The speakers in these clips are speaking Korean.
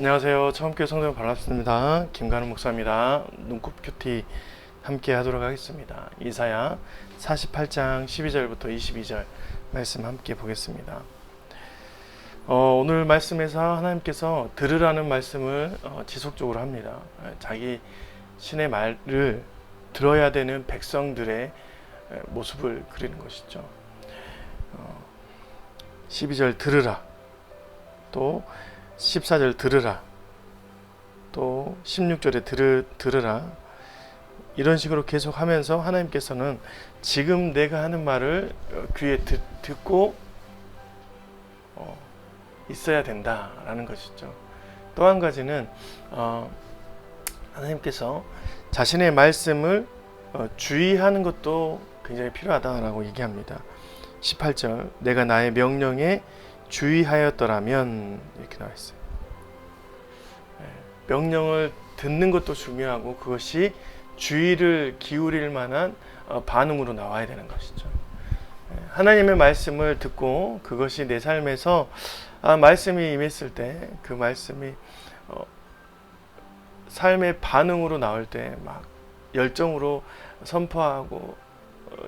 안녕하세요. 처음께 성도님 반갑습니다. 김관우 목사입니다. 눈곱 큐티 함께 하도록 하겠습니다. 이사야 48장 12절부터 22절 말씀 함께 보겠습니다. 오늘 말씀에서 하나님께서 들으라는 말씀을 지속적으로 합니다. 자기 신의 말을 들어야 되는 백성들의 모습을 그리는 것이죠. 12절 들으라, 또 14절 들으라, 또 16절에 들으라, 이런 식으로 계속 하면서 하나님께서는 지금 내가 하는 말을 귀에 듣고 있어야 된다라는 것이죠. 또 한 가지는 하나님께서 자신의 말씀을 주의하는 것도 굉장히 필요하다라고 얘기합니다. 18절, 내가 나의 명령에 주의하였더라면, 이렇게 나와 있어요. 명령을 듣는 것도 중요하고 그것이 주의를 기울일 만한 반응으로 나와야 되는 것이죠. 하나님의 말씀을 듣고 그것이 내 삶에서 말씀이 임했을 때 그 말씀이 삶의 반응으로 나올 때 막 열정으로 선포하고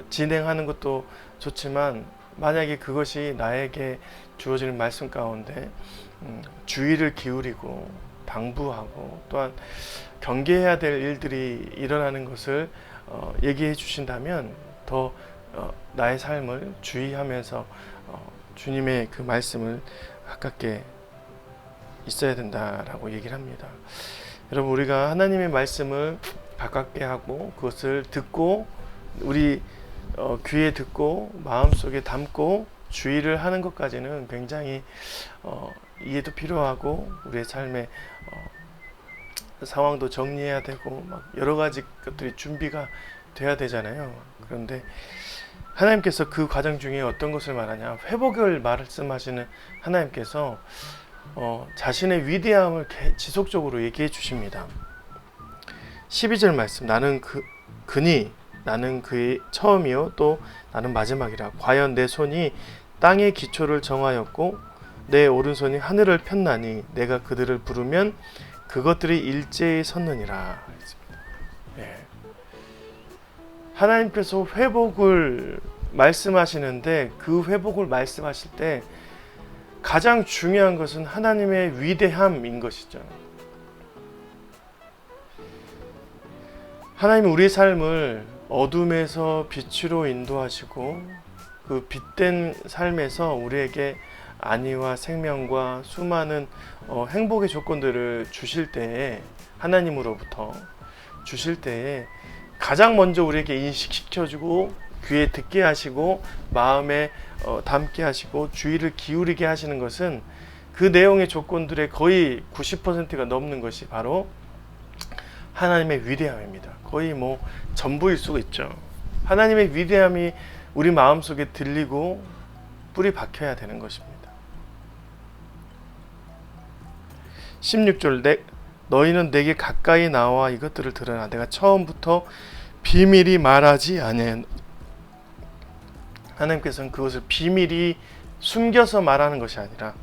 진행하는 것도 좋지만, 만약에 그것이 나에게 주어지는 말씀 가운데 주의를 기울이고 당부하고 또한 경계해야 될 일들이 일어나는 것을 얘기해 주신다면 더 나의 삶을 주의하면서 주님의 그 말씀을 가깝게 있어야 된다라고 얘기를 합니다. 여러분, 우리가 하나님의 말씀을 가깝게 하고 그것을 듣고 우리 귀에 듣고 마음속에 담고 주의를 하는 것까지는 굉장히 이해도 필요하고 우리의 삶의 상황도 정리해야 되고 막 여러 가지 것들이 준비가 돼야 되잖아요. 그런데 하나님께서 그 과정 중에 어떤 것을 말하냐, 회복을 말씀하시는 하나님께서 자신의 위대함을 지속적으로 얘기해 주십니다. 12절 말씀, 나는 나는 그의 처음이요 또 나는 마지막이라. 과연 내 손이 땅의 기초를 정하였고 내 오른손이 하늘을 폈나니 내가 그들을 부르면 그것들이 일제히 섰느니라. 예. 하나님께서 회복을 말씀하시는데 그 회복을 말씀하실 때 가장 중요한 것은 하나님의 위대함인 것이죠. 하나님은 우리의 삶을 어둠에서 빛으로 인도하시고 그 빛된 삶에서 우리에게 안위와 생명과 수많은 행복의 조건들을 주실 때에, 하나님으로부터 주실 때에 가장 먼저 우리에게 인식시켜주고 귀에 듣게 하시고 마음에 담게 하시고 주의를 기울이게 하시는 것은 그 내용의 조건들의 거의 90%가 넘는 것이 바로 하나님의 위대함입니다. 거의 전부일 수가 있죠. 하나님의 위대함이 우리 마음속에 들리고 뿌리 박혀야 되는 것입니다. 16절, 너희는 내게 가까이 나와 이것들을 들으라. 내가 처음부터 비밀이 말하지 아니하였. 하나님께서는 그것을 비밀이 숨겨서 말하는 것이 아니라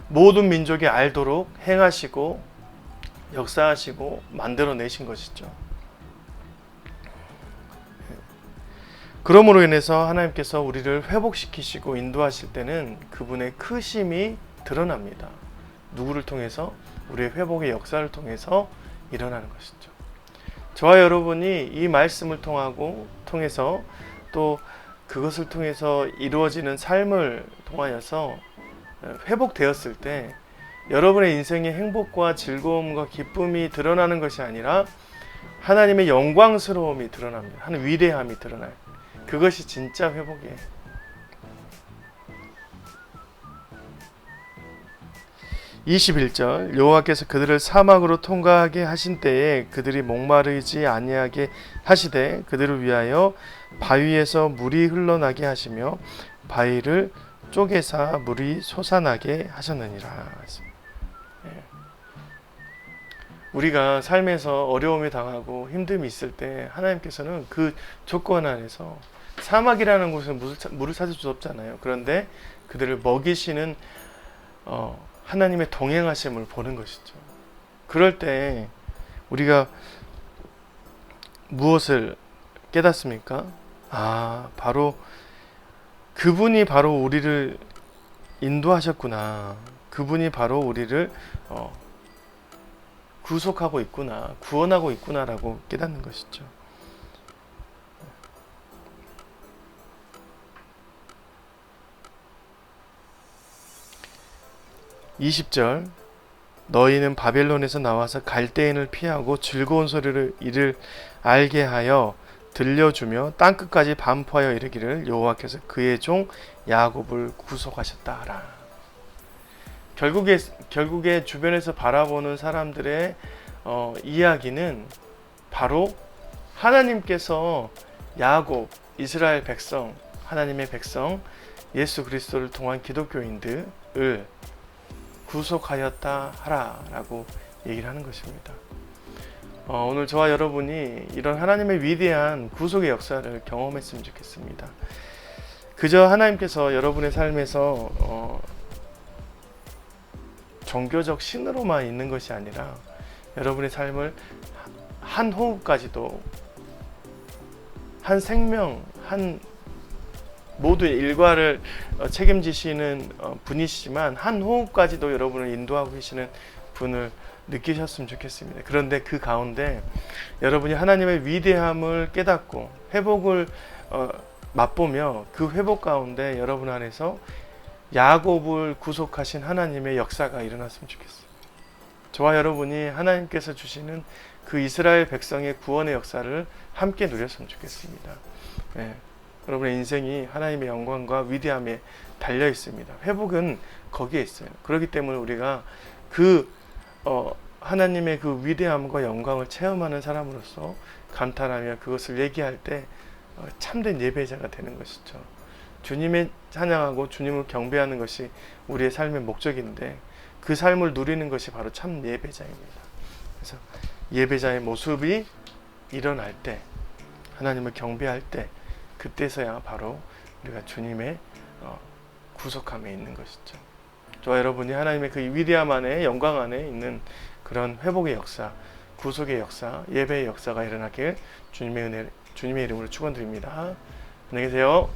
모든 민족이 알도록 행하시고 역사하시고 만들어내신 것이죠. 그러므로 인해서 하나님께서 우리를 회복시키시고 인도하실 때는 그분의 크심이 드러납니다. 누구를 통해서? 우리의 회복의 역사를 통해서 일어나는 것이죠. 저와 여러분이 이 말씀을 통해서 또 그것을 통해서 이루어지는 삶을 통하여서 회복되었을 때 여러분의 인생의 행복과 즐거움과 기쁨이 드러나는 것이 아니라 하나님의 영광스러움이 드러납니다. 하나님의 위대함이 드러나요. 그것이 진짜 회복이에요. 21절, 여호와께서 그들을 사막으로 통과하게 하신 때에 그들이 목마르지 아니하게 하시되 그들을 위하여 바위에서 물이 흘러나게 하시며 바위를 쪼개사 물이 솟아나게 하셨느니라. 우리가 삶에서 어려움이 당하고 힘듦이 있을 때 하나님께서는 그 조건 안에서, 사막이라는 곳은 물을 찾을 수 없잖아요. 그런데 그들을 먹이시는 하나님의 동행하심을 보는 것이죠. 그럴 때 우리가 무엇을 깨닫습니까? 바로 그분이 바로 우리를 인도하셨구나. 그분이 바로 우리를 구속하고 있구나, 구원하고 있구나라고 깨닫는 것이죠. 20절 너희는 바벨론에서 나와서 갈대인을 피하고 즐거운 소리를 이를 알게 하여 들려주며 땅끝까지 반포하여 이르기를 여호와께서 그의 종 야곱을 구속하셨다 하라. 결국에 주변에서 바라보는 사람들의 이야기는 바로 하나님께서 야곱, 이스라엘 백성, 하나님의 백성, 예수 그리스도를 통한 기독교인들을 구속하였다 하라라고 얘기를 하는 것입니다. 오늘 저와 여러분이 이런 하나님의 위대한 구속의 역사를 경험했으면 좋겠습니다. 그저 하나님께서 여러분의 삶에서 종교적 신으로만 있는 것이 아니라 여러분의 삶을 한 호흡까지도, 한 생명, 한 모두의 일과를 책임지시는 분이시지만 한 호흡까지도 여러분을 인도하고 계시는 분을 느끼셨으면 좋겠습니다. 그런데 그 가운데 여러분이 하나님의 위대함을 깨닫고 회복을 맛보며 그 회복 가운데 여러분 안에서 야곱을 구속하신 하나님의 역사가 일어났으면 좋겠어요. 저와 여러분이 하나님께서 주시는 그 이스라엘 백성의 구원의 역사를 함께 누렸으면 좋겠습니다. 네. 여러분의 인생이 하나님의 영광과 위대함에 달려 있습니다. 회복은 거기에 있어요. 그렇기 때문에 우리가 하나님의 그 위대함과 영광을 체험하는 사람으로서 감탄하며 그것을 얘기할 때 참된 예배자가 되는 것이죠. 주님의 찬양하고 주님을 경배하는 것이 우리의 삶의 목적인데 그 삶을 누리는 것이 바로 참 예배자입니다. 그래서 예배자의 모습이 일어날 때, 하나님을 경배할 때, 그때서야 바로 우리가 주님의 구속함에 있는 것이죠. 저와 여러분이 하나님의 그 위대함 안에, 영광 안에 있는 그런 회복의 역사, 구속의 역사, 예배의 역사가 일어나길 주님의 이름으로 축원드립니다. 안녕히 계세요.